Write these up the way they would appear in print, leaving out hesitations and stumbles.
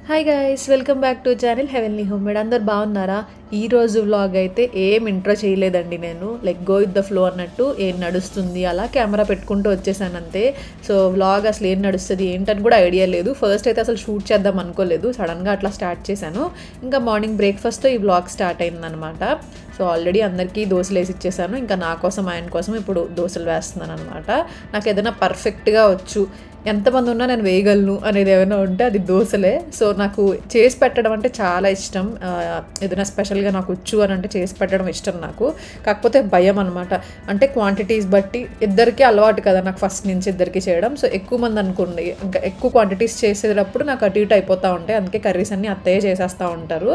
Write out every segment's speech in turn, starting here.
Hi guys, welcome back to channel heavenly homemade. అందరు బాగున్నారా? ఈరోజు వ్లాగ్ అయితే ఏం ఇంట్రో చేయలేదండి. నేను like go with the flow అన్నట్టు ఏం నడుస్తుంది అలా కెమెరా పెట్టుకుంటూ వచ్చేసాను అంతే. సో వ్లాగ్ అసలు ఏం నడుస్తుంది ఏంటని కూడా ఐడియా లేదు. ఫస్ట్ అయితే అసలు షూట్ చేద్దాం అనుకోలేదు, సడన్గా అట్లా స్టార్ట్ చేశాను. ఇంకా మార్నింగ్ బ్రేక్ఫాస్ట్తో ఈ వ్లాగ్ స్టార్ట్ అయిందనమాట. సో ఆల్రెడీ అందరికీ దోశలు వేసి ఇచ్చేసాను. ఇంకా నా కోసం ఆయన కోసం ఇప్పుడు దోశలు వేస్తున్నాను అనమాట. నాకు ఏదైనా పర్ఫెక్ట్గా వచ్చు, ఎంతమంది ఉన్నా నేను వేయగలను అనేది ఏమైనా ఉంటే అది దోశలే. సో నాకు చేసి పెట్టడం అంటే చాలా ఇష్టం. ఏదైనా స్పెషల్గా నాకు వచ్చు అని అంటే చేసి పెట్టడం ఇష్టం నాకు. కాకపోతే భయం అనమాట. అంటే క్వాంటిటీస్ బట్టి ఇద్దరికీ అలవాటు కదా నాకు ఫస్ట్ నుంచి ఇద్దరికి చేయడం. సో ఎక్కువ మంది అనుకోండి, ఇంకా ఎక్కువ క్వాంటిటీస్ చేసేటప్పుడు నాకు అటు ఇటు అయిపోతూ ఉంటాయి. అందుకే కర్రీస్ అన్నీ అత్తయ్య చేసేస్తూ ఉంటారు.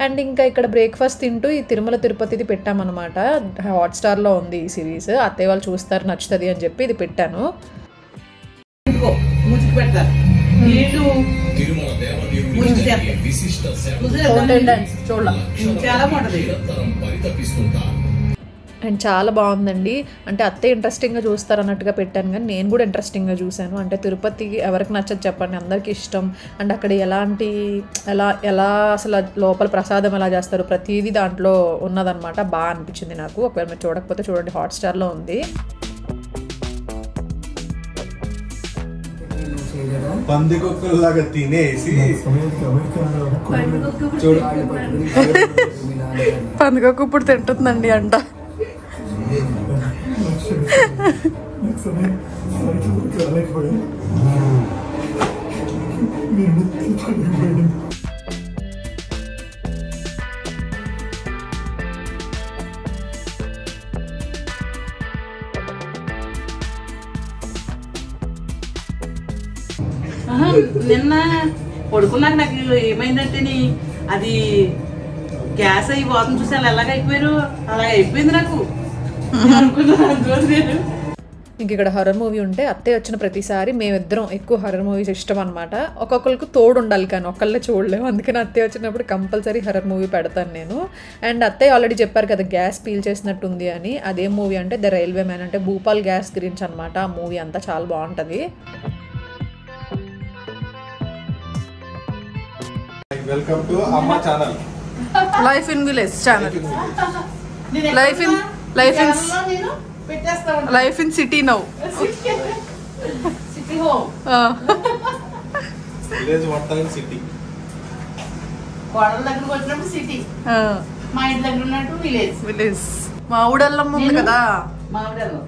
అండ్ ఇంకా ఇక్కడ బ్రేక్ఫాస్ట్ తింటూ ఈ తిరుమల తిరుపతిది పెట్టామన్నమాట. హాట్స్టార్లో ఉంది ఈ సిరీస్. అత్తయ్య వాళ్ళు చూస్తారు, నచ్చుతుంది అని చెప్పి ఇది పెట్టాను. అండ్ చాలా బాగుందండి. అంటే అత్తయ్య ఇంట్రెస్టింగ్గా చూస్తారు అన్నట్టుగా పెట్టాను, కానీ నేను కూడా ఇంట్రెస్టింగ్గా చూశాను. అంటే తిరుపతికి ఎవరికి నచ్చదు చెప్పండి, అందరికీ ఇష్టం. అండ్ అక్కడ ఎలా అసలు లోపల ప్రసాదం ఎలా చేస్తారు ప్రతిదీ దాంట్లో ఉన్నదనమాట. బాగా అనిపించింది నాకు. ఒకవేళ మీరు చూడకపోతే చూడండి, హాట్స్టార్లో ఉంది. పందికొక్కలాగా తినేసి పందికొక్క ఇప్పుడు తింటుందండి అంట. నిన్న పడుకున్నాక నాకు ఏమైందంటే అది గ్యాస్ అయ్యి వాసన చూసి అలా ఎలాగ అయిపోయారు, అలాగ అయిపోయింది నాకు. ఇంక ఇక్కడ హర్రర్ మూవీ ఉంటే అత్తయ్య వచ్చిన ప్రతిసారి మేమిద్దరం ఎక్కువ హర్రర్ మూవీస్ ఇష్టం అనమాట. ఒక్కొక్కరికి తోడు ఉండాలి, కానీ ఒక్కళ్ళే చూడలేము. అందుకని అత్తయ్య వచ్చినప్పుడు కంపల్సరీ హర్రర్ మూవీ పెడతాను నేను. అండ్ అత్తయ్య ఆల్రెడీ చెప్పారు కదా గ్యాస్ పీల్ చేసినట్టుంది అని. అదే మూవీ అంటే ద రైల్వే మ్యాన్, అంటే భూపాల్ గ్యాస్ గురించి అనమాట. ఆ మూవీ అంతా చాలా బాగుంటుంది. వెల్కమ్ టు అమ్మ channel, life in village channel. Life in city now. City home, village మొత్తం సిటీ. కోడల దగ్గరకు వచ్చినప్పుడు సిటీ, మా ఇంటి దగ్గర ఉన్నట్టు విలేజ్. మా ఊడల్లం ఉంది కదా, మామిడాలు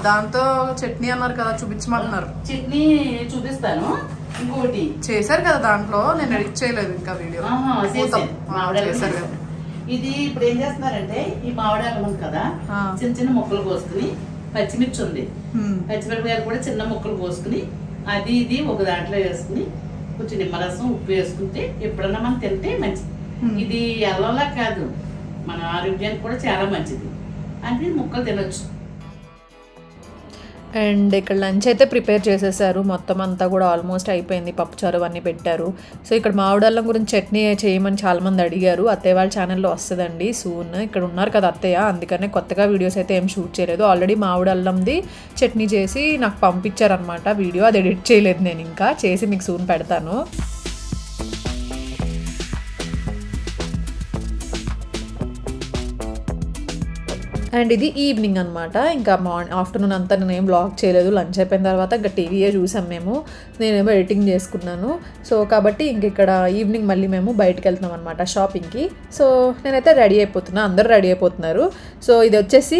దాంతో చట్నీ అన్నారు కదా, చూపించమంటున్నారు. చట్నీ చూపిస్తాను. ఇంకోటి చేశారు కదా దాంట్లో, నేను ఎడిట్ చేయలేదు ఇంకా వీడియో. చేశారు కదా. ఇది ఇప్పుడు ఏం చేస్తున్నారంటే, ఈ మామిడాలు ఉంది కదా, చిన్న చిన్న ముక్కలు కోసుకుని, పచ్చిమిర్చి ఉంది, పచ్చిమిరపకాయలు కూడా చిన్న ముక్కలు కోసుకుని, అది ఇది ఒక దాంట్లో వేసుకుని, కొంచెం నిమ్మరసం ఉప్పు వేసుకుంటే ఎప్పుడన్నా మనం తింటే మంచిది. ఇది ఎల్లలా కాదు, మన ఆరోగ్యానికి కూడా చాలా మంచిది. అంటే ముక్కలు తినొచ్చు. అండ్ ఇక్కడ లంచ్ అయితే ప్రిపేర్ చేసేసారు. మొత్తం అంతా కూడా ఆల్మోస్ట్ అయిపోయింది. పప్పుచారు అవన్నీ పెట్టారు. సో ఇక్కడ మామిడల్లం గురించి చట్నీ చేయమని చాలామంది అడిగారు. అత్తయ్య వాళ్ళ ఛానల్లో వస్తుందండి సూన్. ఇక్కడ ఉన్నారు కదా అత్తయ్య, అందుకనే కొత్తగా వీడియోస్ అయితే ఏం షూట్ చేయలేదు. ఆల్రెడీ మామిడల్లంది చట్నీ చేసి నాకు పంపించారనమాట వీడియో. అది ఎడిట్ చేయలేదు నేను, ఇంకా చేసి మీకు సూన్ పెడతాను. అండ్ ఇది ఈవినింగ్ అనమాట. ఇంకా ఆఫ్టర్నూన్ అంతా నేనేం బ్లాగ్ చేయలేదు. లంచ్ అయిపోయిన తర్వాత ఇంకా టీవీయే చూసాం మేము. నేనేమో ఎడిటింగ్ చేసుకున్నాను. సో కాబట్టి ఇంక ఇక్కడ ఈవినింగ్ మళ్ళీ మేము బయటకు వెళ్తున్నాం అనమాట షాపింగ్కి. సో నేనైతే రెడీ అయిపోతున్నా, అందరూ రెడీ అయిపోతున్నారు. సో ఇది వచ్చేసి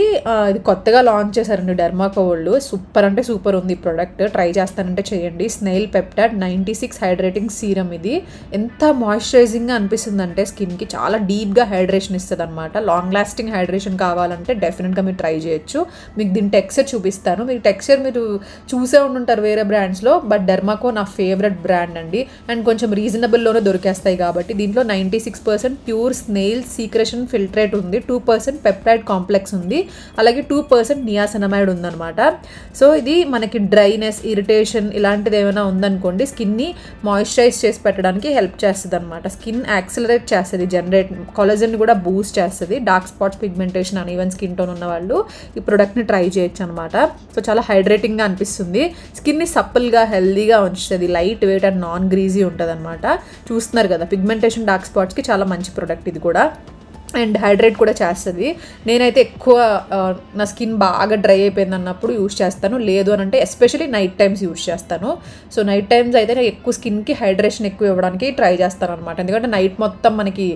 ఇది కొత్తగా లాంచ్ చేశారండి డెర్మాకో వాళ్ళు. సూపర్ అంటే సూపర్ ఉంది ఈ ప్రోడక్ట్. ట్రై చేస్తానంటే చేయండి. Snail peptide 96 hydrating serum. ఇది ఎంత మాయిశ్చరైజింగ్గా అనిపిస్తుంది అంటే స్కిన్కి చాలా డీప్గా హైడ్రేషన్ ఇస్తుంది అనమాట. లాంగ్ లాస్టింగ్ హైడ్రేషన్ కావాలంటే డెఫినెట్గా మీరు ట్రై చేయొచ్చు. మీకు దీని టెక్స్చర్ చూపిస్తాను. మీకు టెక్స్చర్ మీరు చూసే ఉంటుంటారు వేరే బ్రాండ్స్లో, బట్ డెర్మాకో నా ఫేవరెట్ బ్రాండ్ అండి. అండ్ కొంచెం రీజనబుల్లోనే దొరికేస్తాయి కాబట్టి. దీంట్లో 96% ప్యూర్ స్నెయిల్ సీక్రెషన్ ఫిల్ట్రేట్ ఉంది, 2% పెప్టైడ్ కాంప్లెక్స్ ఉంది, అలాగే 2% నియాసినమైడ్ ఉందన్నమాట. సో ఇది మనకి డ్రైనెస్, ఇరిటేషన్ ఇలాంటిది ఏమైనా ఉందనుకోండి, స్కిన్ని మాయిశ్చరైజ్ చేసి పెట్టడానికి హెల్ప్ చేస్తుంది అనమాట. స్కిన్ యాక్సిలరేట్ చేస్తుంది, కొలాజన్ కూడా బూస్ట్ చేస్తుంది. Dark spots, pigmentation, uneven skin skin tone ఉన్న వాళ్ళు ఈ ప్రోడక్ట్ని ట్రై చేయొచ్చు అనమాట. సో చాలా హైడ్రేటింగ్గా అనిపిస్తుంది, స్కిన్ని సప్పల్గా హెల్దీగా ఉంచుతుంది, light weight and non greasy ఉంటుంది అనమాట. చూస్తున్నారు కదా, పిగ్మెంటేషన్ డార్క్ స్పాట్స్కి చాలా మంచి ప్రోడక్ట్ ఇది కూడా, అండ్ హైడ్రేట్ కూడా చేస్తుంది. నేనైతే ఎక్కువ నా స్కిన్ బాగా డ్రై అయిపోయింది అన్నప్పుడు యూస్ చేస్తాను, లేదు అని అంటే ఎస్పెషలీ నైట్ టైమ్స్ యూస్ చేస్తాను. సో నైట్ టైమ్స్ అయితే నేను ఎక్కువ స్కిన్కి హైడ్రేషన్ ఎక్కువ ఇవ్వడానికి ట్రై చేస్తాను అనమాట. ఎందుకంటే నైట్ మొత్తం మనకి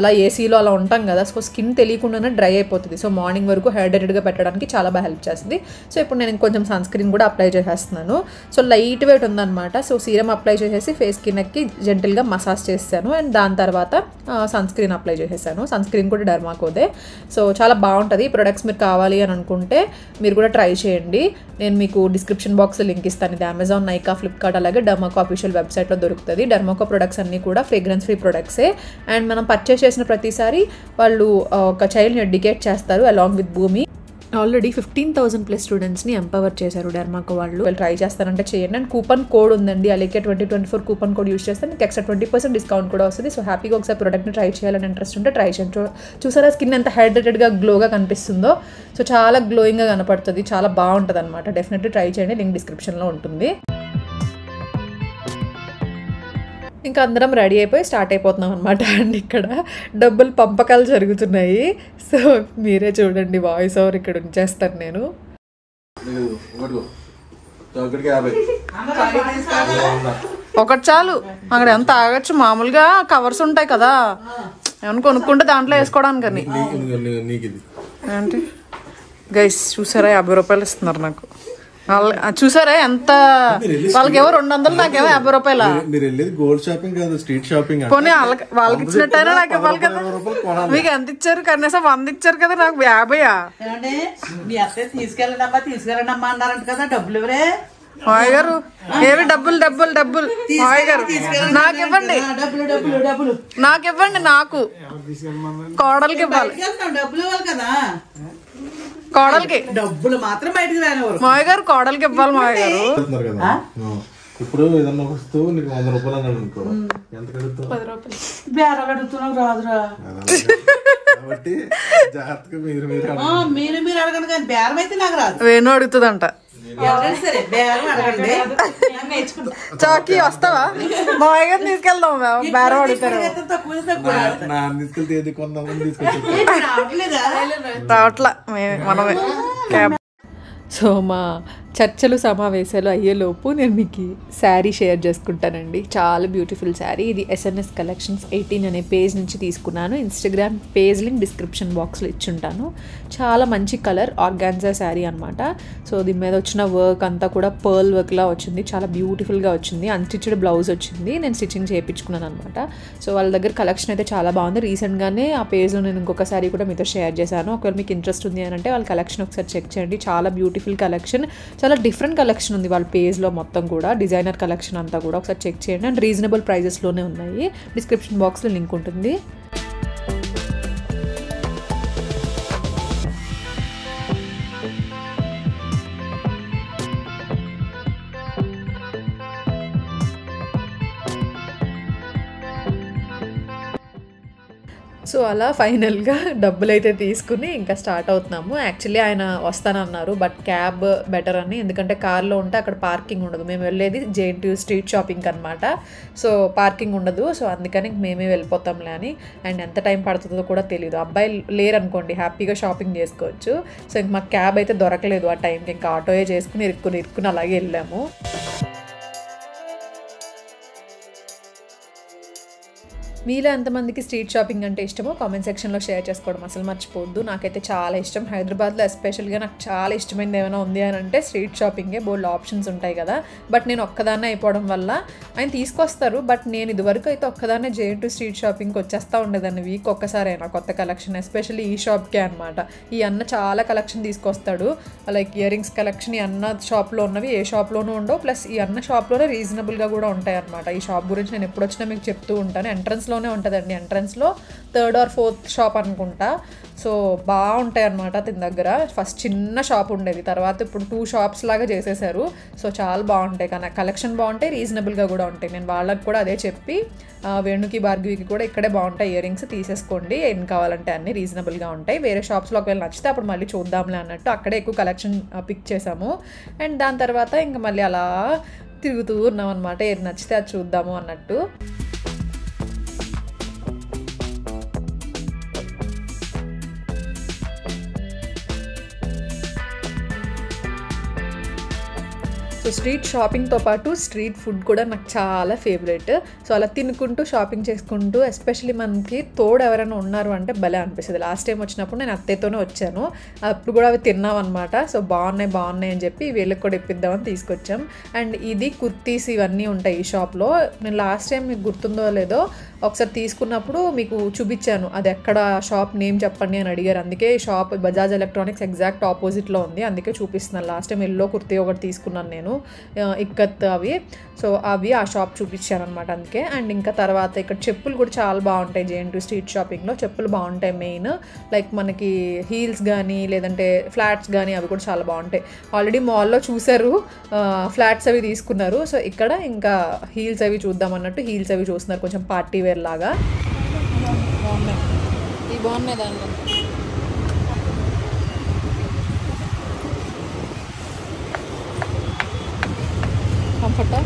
అలా ఏసీలో అలా ఉంటాం కదా, సో స్కిన్ తెలియకుండానే డ్రై అయిపోతుంది. సో మార్నింగ్ వరకు హైడ్రేటెడ్గా పెట్టడానికి చాలా బాగా హెల్ప్ చేస్తుంది. సో ఇప్పుడు నేను కొంచెం సన్ స్క్రీన్ కూడా అప్లై చేసేస్తున్నాను. సో లైట్ వెయిట్ ఉందన్నమాట. సో సీరం అప్లై చేసేసి ఫేస్ స్కిన్కి జెంటిల్గా మసాజ్ చేస్తాను, అండ్ దాని తర్వాత సన్ స్క్రీన్ అప్లై చేసేసాను. సన్ స్క్రీన్ కూడా డర్మాకోదే. సో చాలా బాగుంటుంది. ఈ ప్రొడక్ట్స్ మీరు కావాలి అని అనుకుంటే మీరు కూడా ట్రై చేయండి. నేను మీకు డిస్క్రిప్షన్ బాక్స్లో లింక్ ఇస్తాను. ఇది అమెజాన్, నైకా, ఫ్లిప్కార్ట్ అలాగే డర్మాకో అఫీషియల్ వెబ్సైట్లో దొరుకుతుంది. డర్మాకో ప్రొడక్ట్స్ అన్నీ కూడా ఫ్రేగ్రెన్స్ ఫ్రీ ప్రొడక్ట్సే, అండ్ మనం పర్చేస్ చేసిన ప్రతిసారి వాళ్ళు ఒక చైల్డ్ని ఎడ్యుకేట్ చేస్తారు అలాంగ్ విత్ భూమి. ఆల్రెడీ 15,000+ స్టూడెంట్స్ని ఎంపవర్ చేశారు డర్మాకో వాళ్ళు. ట్రై చేస్తారంటే చేయండి. అండ్ కూపన్ కోడ్ ఉందండి, అలాగే 2024 కూపన్ కోడ్ యూస్ చేస్తే మీకు ఎక్స్ట్రా 20% డిస్కౌంట్ కూడా వస్తుంది. సో హ్యాపీగా ఒకసారి ప్రోడక్ట్ని ట్రై చేయాలని ఇంట్రెస్ట్ ఉంటే ట్రై చేయండి. చూసారా స్కిన్ ఎంత హైడ్రేటెడ్గా గ్లోగా కనిపిస్తుందో. సో చాలా గ్లోయింగ్గా కనపడుతుంది, చాలా బాగుంటుంది అనమాట. డెఫినెట్లీ ట్రై చేయండి, లింక్ డిస్క్రిప్షన్లో ఉంటుంది. ఇంకా అందరం రెడీ అయిపోయి స్టార్ట్ అయిపోతున్నాం అనమాట. అండ్ ఇక్కడ డబ్బులు పంపకాలు జరుగుతున్నాయి. సో మీరే చూడండి, వాయిస్ ఓవర్ ఇక్కడ ఉంచేస్తాను నేను. ఒకటి చాలు, అక్కడ ఎంత ఆగచ్చు. మామూలుగా కవర్స్ ఉంటాయి కదా, ఏమన్నా కొనుక్కుంటే దాంట్లో వేసుకోవడానికి. ఏంటి గైస్ చూసారా, 50 రూపాయలు ఇస్తున్నారు నాకు. చూసారా ఎంత, వాళ్ళకేమో 200, నాకేమో 50 రూపాయలు. మీరు వెళ్ళేది గోల్డ్ షాపింగ్ కాదు, స్ట్రీట్ షాపింగ్. పోనీ వాళ్ళకి ఇచ్చినట్టయినా నాకు ఇవ్వాలి కదా. మీకు ఎంత ఇచ్చారు? కనీసం 100 ఇచ్చారు కదా, నాకు 50. మీ అత్తే తీసుకెళ్ళండి అన్నారంట కదా, డబ్బులు ఎవరే మాయ గారు? ఏమి డబ్బులు డబ్బులు డబ్బులు మాయ గారు నాకు ఇవ్వండి, నాకు ఇవ్వండి, నాకు కోడలికి ఇవ్వాలి, డబ్బులు ఇవ్వాలి కదా. కోడలికి డబ్బులు మాత్రం బయటకు రానివ్వరు. మాయ గారు కోడలికి ఇవ్వాలి. మాయ గారు ఇప్పుడు ఏదన్నా వస్తువు నీకు 100 రూపాయలు అన్నాడు అనుకో, ఎంత కడుగుతావు? 10 రూపాయలు. బేరాలు అడుగుతున్నావు రాదురా, కాబట్టి జాగ్రత్తగా మీరు అడగండి, కానీ బేరం అయితే నాకు రాదు. వేణు అడుగుతుందంట. ఎవరైనా సరే బేరం అడగండి, నేర్చుకుంటా. చాకీ వస్తావా? మాయ గారు తీసుకెళ్దాం, బేరం అడుగుతారు. రావట్లా మనమే క్యాబ్. సో మా చర్చలు సమావేశాలు అయ్యేలోపు నేను మీకు శారీ షేర్ చేసుకుంటానండి. చాలా బ్యూటిఫుల్ శారీ. ఇది SNS కలెక్షన్స్ 18 అనే పేజ్ నుంచి తీసుకున్నాను. ఇన్స్టాగ్రామ్ పేజ్ లింక్ డిస్క్రిప్షన్ బాక్స్లో ఇచ్చుంటాను. చాలా మంచి కలర్, ఆర్గాన్జా శారీ అనమాట. సో దీని మీద వచ్చిన వర్క్ అంతా కూడా పర్ల్ వర్క్లా వచ్చింది, చాలా బ్యూటిఫుల్గా వచ్చింది. అన్స్టిచ్డ్ బ్లౌజ్ వచ్చింది, నేను స్టిచ్చింగ్ చేయించుకున్నాను అనమాట. సో వాళ్ళ దగ్గర కలెక్షన్ అయితే చాలా బాగుంది. రీసెంట్గానే ఆ పేజ్లో నేను ఇంకొక శారీ కూడా మీతో షేర్ చేశాను. ఒకవేళ మీకు ఇంట్రెస్ట్ ఉంది అని అంటే వాళ్ళ కలెక్షన్ ఒకసారి చెక్ చేయండి. చాలా బ్యూటిఫుల్ కలెక్షన్, చాలా డిఫరెంట్ కలెక్షన్ ఉంది వాళ్ళ పేజ్లో మొత్తం కూడా. డిజైనర్ కలెక్షన్ అంతా కూడా ఒకసారి చెక్ చేయండి. అండ్ రీజనబుల్ ప్రైజెస్లోనే ఉన్నాయి. డిస్క్రిప్షన్ బాక్స్లో లింక్ ఉంటుంది. సో అలా ఫైనల్గా డబ్బులు అయితే తీసుకుని ఇంకా స్టార్ట్ అవుతున్నాము. యాక్చువల్లీ ఆయన వస్తానన్నారు, బట్ క్యాబ్ బెటర్ అని, ఎందుకంటే కార్లో ఉంటే అక్కడ పార్కింగ్ ఉండదు. మేము వెళ్ళేది JNTU స్ట్రీట్ షాపింగ్ అనమాట. సో పార్కింగ్ ఉండదు. సో అందుకని మేమే వెళ్ళిపోతాంలే అని. అండ్ ఎంత టైం పడుతుందో కూడా తెలియదు. అబ్బాయి లేరనుకోండి హ్యాపీగా షాపింగ్ చేసుకోవచ్చు. సో ఇంక మాకు క్యాబ్ అయితే దొరకలేదు ఆ టైంకి. ఇంకా ఆటోయే చేసుకుని ఇరుక్కుని అలాగే వెళ్ళాము. మీలో ఎంతమందికి స్ట్రీట్ షాపింగ్ అంటే ఇష్టమో కామెంట్ సెక్షన్లో షేర్ చేసుకోవడం అసలు మర్చిపోవద్దు. నాకైతే చాలా ఇష్టం. హైదరాబాద్లో ఎస్పెషల్గా నాకు చాలా ఇష్టమైనది ఏమైనా ఉంది అని అంటే స్ట్రీట్ షాపింగే. బోల్డ్ ఆప్షన్స్ ఉంటాయి కదా. బట్ నేను ఒక్కదాన్నే అయిపోవడం వల్ల ఆయన తీసుకొస్తారు. బట్ నేను ఇదివరకు అయితే ఒక్కదాన్నే JNTU స్ట్రీట్ షాపింగ్కి వచ్చేస్తూ ఉండేదాన్ని. వీక్ ఒక్కసారైనా కొత్త కలెక్షన్, ఎస్పెషల్లీ ఈ షాప్కే అనమాట. ఈ అన్న చాలా కలెక్షన్ తీసుకొస్తాడు. లైక్ ఇయర్ రింగ్స్ కలెక్షన్ ఈ అన్న షాప్లో ఉన్నవి ఏ షాప్లోనూ ఉండవు. ప్లస్ ఈ అన్న షాప్లోనే రీజనబుల్గా కూడా ఉంటాయి అనమాట. ఈ షాప్ గురించి నేను ఎప్పుడు వచ్చినా మీకు చెప్తూ ఉంటాను. ఎంట్రన్స్ ఎంట్రన్స్లోనే ఉంటుందండి. ఎంట్రన్స్లో 3rd or 4th షాప్ అనుకుంటా. సో బాగుంటాయి అన్నమాట దీని దగ్గర. ఫస్ట్ చిన్న షాప్ ఉండేది, తర్వాత ఇప్పుడు 2 షాప్స్ లాగా చేసేసారు. సో చాలా బాగుంటాయి, కానీ కలెక్షన్ బాగుంటాయి, రీజనబుల్గా కూడా ఉంటాయి. నేను వాళ్ళకి కూడా అదే చెప్పి వేణుకి భార్గవికి కూడా ఇక్కడే బాగుంటాయి ఇయర్ రింగ్స్, తీసేసుకోండి ఏం కావాలంటే అన్నీ రీజనబుల్గా ఉంటాయి. వేరే షాప్స్లో ఒకవేళ నచ్చితే అప్పుడు మళ్ళీ చూద్దాంలే అన్నట్టు అక్కడే ఎక్కువ కలెక్షన్ పిక్ చేసాము. అండ్ దాని తర్వాత ఇంకా మళ్ళీ అలా తిరుగుతూ ఉన్నాం అనమాట, ఏది నచ్చితే అది చూద్దాము అన్నట్టు. సో స్ట్రీట్ షాపింగ్తో పాటు స్ట్రీట్ ఫుడ్ కూడా నాకు చాలా ఫేవరెట్. సో అలా తినుకుంటూ షాపింగ్ చేసుకుంటూ, ఎస్పెషలీ మనకి తోడు ఎవరైనా ఉన్నారు అంటే భలే అనిపిస్తుంది. లాస్ట్ టైం వచ్చినప్పుడు నేను అత్తయ్యతోనే వచ్చాను, అప్పుడు కూడా అవి తిన్నాం అనమాట. సో బాగున్నాయి అని చెప్పి వీళ్ళకి కూడా ఇప్పిద్దామని తీసుకొచ్చాం. అండ్ ఇది కుర్తీస్ ఇవన్నీ ఉంటాయి ఈ షాప్లో. నేను లాస్ట్ టైం మీకు గుర్తుందో లేదో ఒకసారి తీసుకున్నప్పుడు మీకు చూపించాను, అది ఎక్కడ షాప్ నేమ్ చెప్పండి అని అడిగారు. అందుకే ఈ షాప్ బజాజ్ ఎలక్ట్రానిక్స్ ఎగ్జాక్ట్ ఆపోజిట్లో ఉంది, అందుకే చూపిస్తున్నాను. లాస్ట్ టైం ఎల్లో కుర్తీ ఒకటి తీసుకున్నాను నేను, ఇక్కత్ అవి. సో అవి ఆ షాప్ చూపించాను అనమాట అందుకే. అండ్ ఇంకా తర్వాత ఇక్కడ చెప్పులు కూడా చాలా బాగుంటాయి. JN2 స్ట్రీట్ షాపింగ్లో చెప్పులు బాగుంటాయి. మెయిన్ లైక్ మనకి హీల్స్ కానీ లేదంటే ఫ్లాట్స్ కానీ అవి కూడా చాలా బాగుంటాయి. ఆల్రెడీ మాల్లో చూసారు, ఫ్లాట్స్ అవి తీసుకున్నారు. సో ఇక్కడ ఇంకా హీల్స్ అవి చూద్దాం అన్నట్టు హీల్స్ అవి చూస్తున్నారు, కొంచెం పార్టీ వేర్ లాగా బాగున్నాయి. ఇవి బాగున్నాయి దాంట్లో కంఫర్టా.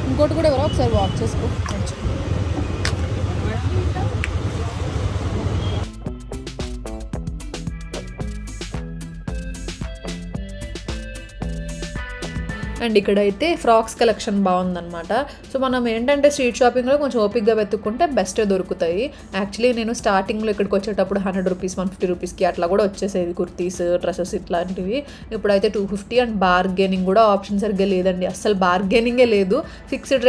ఇంకోటి కూడా ఎవరో ఒకసారి వాక్ చేసుకో. అండ్ ఇక్కడైతే ఫ్రాక్స్ కలెక్షన్ బాగుందన్నమాట. సో మనం ఏంటంటే స్ట్రీట్ షాపింగ్లో కొంచెం ఓపిక్గా వెతుక్కుంటే బెస్టే దొరుకుతాయి. యాక్చువల్లీ నేను స్టార్టింగ్లో ఇక్కడికి వచ్చేటప్పుడు 100 రూపీస్ 150 రూపీస్కి అట్లా కూడా వచ్చేసేవి కుర్తీస్, డ్రెస్సెస్ ఇట్లాంటివి. ఇప్పుడైతే 250. అండ్ బార్గెనింగ్ కూడా ఆప్షన్ సరిగ్గా లేదండి, అస్సలు బార్గెనింగే లేదు. ఫిక్స్డ్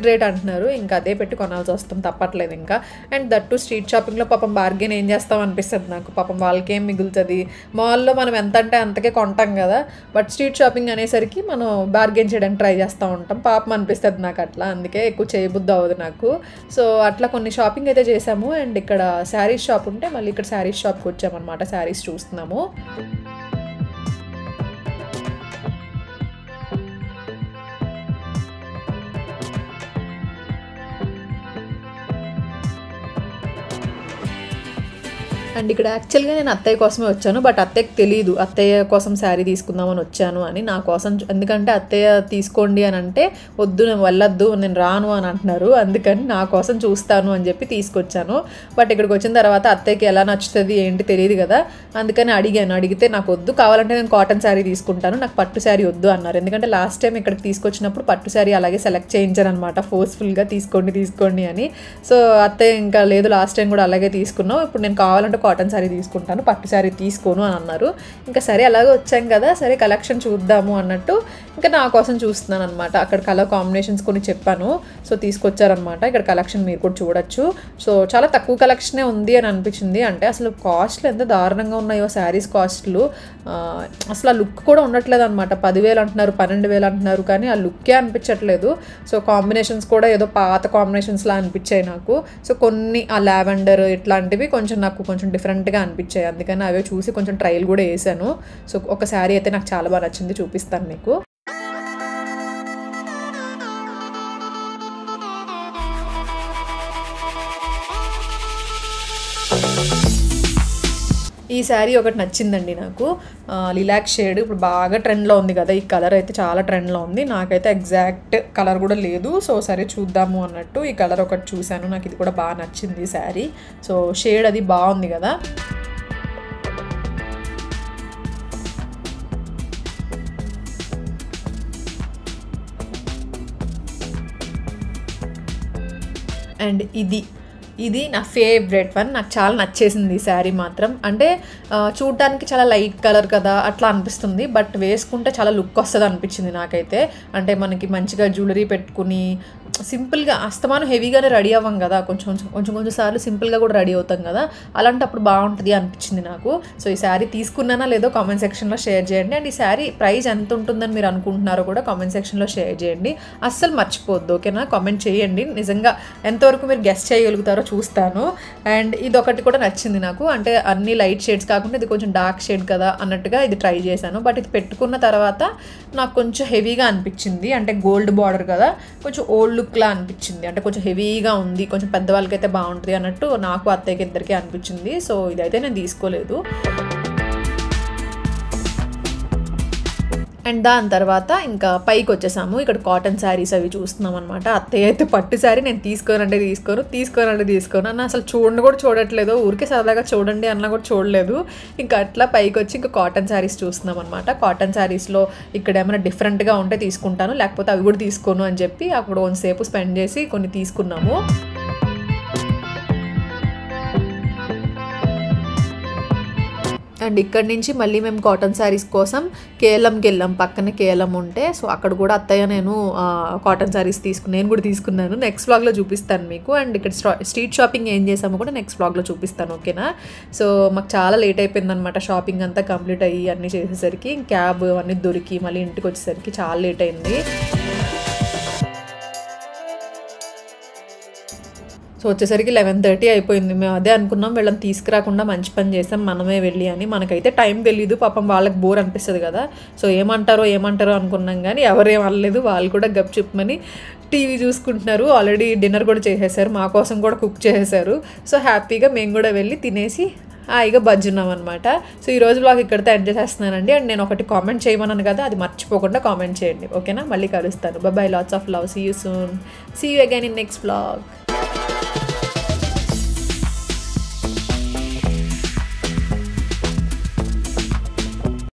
రేట్ అంటున్నారు, ఇంకా అదే పెట్టి కొనాల్సి వస్తుంది, తప్పట్లేదు ఇంకా. అండ్ దట్టు స్ట్రీట్ షాపింగ్లో పాపం బార్గెన్ ఏం చేస్తాం అనిపిస్తుంది నాకు. పాపం వాళ్ళకేం మిగులుతుంది, మాల్లో మనం ఎంత అంటే అంతకే కొంటాం కదా. బట్ స్ట్రీట్ షాపింగ్ అనేసరికి మనం బార్గెన్ చేయడానికి ట్రై చేస్తూ ఉంటాం, పాపం అనిపిస్తుంది నాకు అట్లా. అందుకే ఎక్కువ చేయబుద్ధి అవ్వదు నాకు. సో అట్లా కొన్ని షాపింగ్ అయితే చేసాము. అండ్ ఇక్కడ శారీస్ షాప్ ఉంటే మళ్ళీ ఇక్కడ శారీస్ షాప్కి వచ్చామన్నమాట, శారీస్ చూస్తున్నాము. అండ్ ఇక్కడ యాక్చువల్గా నేను అత్తయ్య కోసమే వచ్చాను, బట్ అత్తయ్యకి తెలియదు అత్తయ్య కోసం శారీ తీసుకుందామని వచ్చాను అని. నా కోసం, ఎందుకంటే అత్తయ్య తీసుకోండి అని అంటే వద్దు నేను వెళ్ళొద్దు నేను రాను అని అంటున్నారు, అందుకని నా కోసం చూస్తాను అని చెప్పి తీసుకొచ్చాను. బట్ ఇక్కడికి వచ్చిన తర్వాత అత్తయ్యకి ఎలా నచ్చుతుంది ఏంటి తెలియదు కదా, అందుకని అడిగాను. అడిగితే నాకు వద్దు, కావాలంటే నేను కాటన్ శారీ తీసుకుంటాను, నాకు పట్టు శారీ వద్దు అన్నారు. ఎందుకంటే లాస్ట్ టైం ఇక్కడికి తీసుకొచ్చినప్పుడు పట్టు శారీ అలాగే సెలెక్ట్ చేయించాను అనమాట, ఫోర్స్ఫుల్గా తీసుకోండి అని. సో అత్తయ్య ఇంకా లేదు, లాస్ట్ టైం కూడా అలాగే తీసుకున్నాం, ఇప్పుడు నేను కావాలంటే కాటన్ శారీ తీసుకుంటాను, పట్టు శారీ తీసుకోను అని అన్నారు. ఇంకా సరే అలాగే వచ్చాం కదా, సరే కలెక్షన్ చూద్దాము అన్నట్టు ఇంకా నా కోసం చూస్తున్నాను అనమాట. అక్కడ కలర్ కాంబినేషన్స్ కొన్ని చెప్పాను, సో తీసుకొచ్చారనమాట. ఇక్కడ కలెక్షన్ మీరు కూడా చూడొచ్చు. సో చాలా తక్కువ కలెక్షనే ఉంది అని అనిపించింది. అంటే అసలు కాస్ట్లు ఎంత దారుణంగా ఉన్నాయో శారీస్ కాస్ట్లు, అసలు ఆ లుక్ కూడా ఉండట్లేదు అనమాట. 10,000 అంటున్నారు, 12,000 అంటున్నారు, కానీ ఆ లుక్కే అనిపించట్లేదు. సో కాంబినేషన్స్ కూడా ఏదో పాత కాంబినేషన్స్లా అనిపించాయి నాకు. సో కొన్ని ఆ లావెండర్ ఇట్లాంటివి కొంచెం నాకు కొంచెం డిఫరెంట్గా అనిపించాయి, అందుకని అవే చూసి కొంచెం ట్రయల్ కూడా వేసాను. సో ఒక శారీ అయితే నాకు చాలా బాగా నచ్చింది, చూపిస్తాను మీకు. ఈ శారీ ఒకటి నచ్చిందండి నాకు, లిలాక్ షేడ్. ఇప్పుడు బాగా ట్రెండ్లో ఉంది కదా, ఈ కలర్ అయితే చాలా ట్రెండ్లో ఉంది. నాకైతే ఎగ్జాక్ట్ కలర్ కూడా లేదు, సో సరే చూద్దాము అన్నట్టు ఈ కలర్ ఒకటి చూశాను, నాకు ఇది కూడా బాగా నచ్చింది ఈ శారీ. సో షేడ్ అది బాగుంది కదా. అండ్ ఇది నా ఫేవరెట్ వన్, నాకు చాలా నచ్చేసింది ఈ శారీ మాత్రం. అంటే చూడటానికి చాలా లైట్ కలర్ కదా అట్లా అనిపిస్తుంది, బట్ వేసుకుంటే చాలా లుక్ వస్తుంది అనిపించింది నాకైతే. అంటే మనకి మంచిగా జ్యువెలరీ పెట్టుకుని సింపుల్గా అస్తమానం హెవీగానే రెడీ అవ్వం కదా, కొంచెం సార్లు సింపుల్గా కూడా రెడీ అవుతాం కదా, అలాంటప్పుడు బాగుంటుంది అనిపించింది నాకు. సో ఈ శారీ తీసుకున్నానా లేదో కామెంట్ సెక్షన్లో షేర్ చేయండి. అండ్ ఈ శారీ ప్రైస్ ఎంత ఉంటుందని మీరు అనుకుంటున్నారో కూడా కామెంట్ సెక్షన్లో షేర్ చేయండి. అస్సలు మర్చిపోద్దు, ఓకేనా? కామెంట్ చేయండి, నిజంగా ఎంతవరకు మీరు గెస్ చేయగలుగుతారో చూస్తాను. అండ్ ఇది ఒకటి కూడా నచ్చింది నాకు, అంటే అన్ని లైట్ షేడ్స్ కాకుండా ఇది కొంచెం డార్క్ షేడ్ కదా అన్నట్టుగా ఇది ట్రై చేశాను. బట్ ఇది పెట్టుకున్న తర్వాత నాకు కొంచెం హెవీగా అనిపించింది, అంటే గోల్డ్ బార్డర్ కదా, కొంచెం ఓల్డ్ లుక్లా అనిపించింది, అంటే కొంచెం హెవీగా ఉంది, కొంచెం పెద్దవాళ్ళకైతే బాగుంటుంది అన్నట్టు నాకు అత్తయ్యకి ఇద్దరికి అనిపించింది. సో ఇదైతే నేను తీసుకోలేదు. అండ్ దాని తర్వాత ఇంకా పైకి వచ్చేసాము. ఇక్కడ కాటన్ శారీస్ అవి చూస్తున్నాం అనమాట. అత్తయ్య అయితే పట్టు శారీ నేను తీసుకోనంటే తీసుకోను అన్న అసలు కూడా చూడట్లేదు, ఊరికే సరదాగా చూడండి అన్న కూడా చూడలేదు. ఇంకా అట్లా పైకి వచ్చి ఇంకా కాటన్ శారీస్ చూస్తున్నాం అనమాట. కాటన్ శారీస్లో ఇక్కడ ఏమైనా డిఫరెంట్గా ఉంటే తీసుకుంటాను, లేకపోతే అవి కూడా తీసుకోను అని చెప్పి అక్కడ కొంతసేపు స్పెండ్ చేసి కొన్ని తీసుకున్నాము. అండ్ ఇక్కడ నుంచి మళ్ళీ మేము కాటన్ శారీస్ కోసం కేఎల్ఎంకి వెళ్ళాం, పక్కన కేఎల్ఎం ఉంటే. సో అక్కడ కూడా అత్తయ్య నేను కాటన్ శారీస్ నేను కూడా తీసుకున్నాను. నెక్స్ట్ వ్లాగ్లో చూపిస్తాను మీకు. అండ్ ఇక్కడ స్ట్రీట్ షాపింగ్ ఏం చేసామో కూడా నెక్స్ట్ వ్లాగ్లో చూపిస్తాను, ఓకేనా? సో మాకు చాలా లేట్ అయిపోయిందనమాట, షాపింగ్ అంతా కంప్లీట్ అయ్యి అన్నీ చేసేసరికి, క్యాబ్ అవన్నీ దొరికి మళ్ళీ ఇంటికి వచ్చేసరికి చాలా లేట్ అయింది. సో వచ్చేసరికి 11:30 అయిపోయింది. మేము అదే అనుకున్నాం, వీళ్ళని తీసుకురాకుండా మంచి పని చేసాం మనమే వెళ్ళి అని. మనకైతే టైం తెలీదు, పాపం వాళ్ళకి బోర్ అనిపిస్తుంది కదా. సో ఏమంటారో అనుకున్నాం, కానీ ఎవరేం అనలేదు. వాళ్ళు కూడా గప్ చెప్పమని టీవీ చూసుకుంటున్నారు. ఆల్రెడీ డిన్నర్ కూడా చేసేసారు, మా కోసం కూడా కుక్ చేసేసారు. సో హ్యాపీగా మేము కూడా వెళ్ళి తినేసి హాయిగా బజ్జున్నాం అనమాట. సో ఈరోజు బ్లాగ్ ఇక్కడితో ఎండ్ చేసేస్తున్నానండి. అండ్ నేను ఒకటి కామెంట్ చేయమన్నాను కదా, అది మర్చిపోకుండా కామెంట్ చేయండి, ఓకేనా? మళ్ళీ కలుస్తాను. Bye, lots of love, see you soon, see you again in next blog.